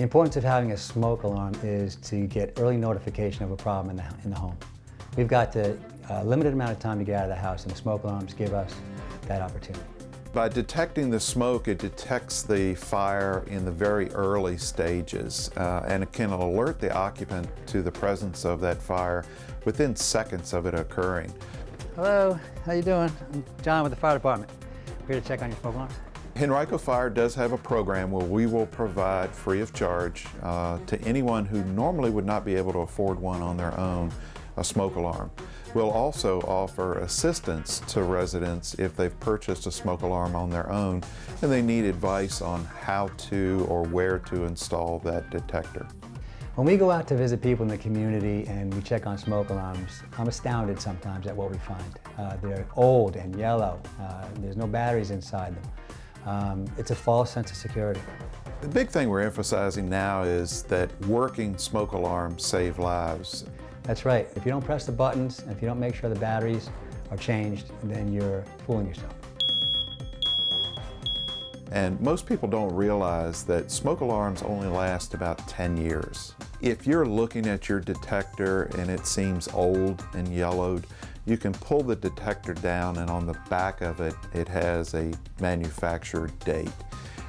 The importance of having a smoke alarm is to get early notification of a problem in the home. We've got a limited amount of time to get out of the house, and the smoke alarms give us that opportunity. By detecting the smoke, it detects the fire in the very early stages, and it can alert the occupant to the presence of that fire within seconds of it occurring. Hello, how you doing? I'm John with the fire department. We're here to check on your smoke alarms. Henrico Fire does have a program where we will provide free of charge to anyone who normally would not be able to afford one on their own, a smoke alarm. We'll also offer assistance to residents if they've purchased a smoke alarm on their own and they need advice on how to or where to install that detector. When we go out to visit people in the community and we check on smoke alarms, I'm astounded sometimes at what we find. They're old and yellow. There's no batteries inside them. It's a false sense of security. The big thing we're emphasizing now is that working smoke alarms save lives. That's right. If you don't press the buttons, and if you don't make sure the batteries are changed, then you're fooling yourself. And most people don't realize that smoke alarms only last about 10 years. If you're looking at your detector and it seems old and yellowed, you can pull the detector down, and on the back of it, it has a manufacturer date.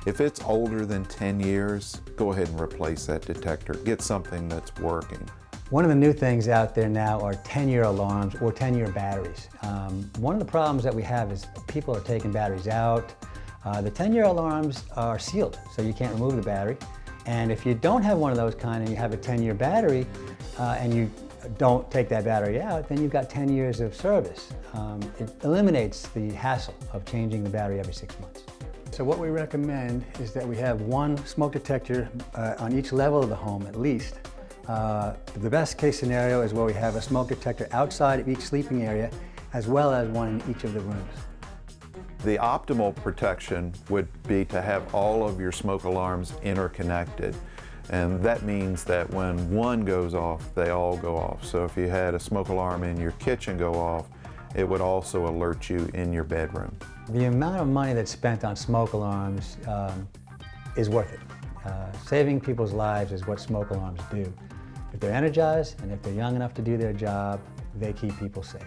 If it's older than 10 years, go ahead and replace that detector. Get something that's working. One of the new things out there now are 10-year alarms or 10-year batteries. One of the problems that we have is people are taking batteries out. The 10-year alarms are sealed, so you can't remove the battery. And if you don't have one of those kind and you have a 10-year battery and you don't take that battery out, then you've got 10 years of service. It eliminates the hassle of changing the battery every 6 months. So what we recommend is that we have one smoke detector on each level of the home at least. The best case scenario is where we have a smoke detector outside of each sleeping area as well as one in each of the rooms. The optimal protection would be to have all of your smoke alarms interconnected. And that means that when one goes off, they all go off. So if you had a smoke alarm in your kitchen go off, it would also alert you in your bedroom. The amount of money that's spent on smoke alarms is worth it. Saving people's lives is what smoke alarms do. If they're energized and if they're young enough to do their job, they keep people safe.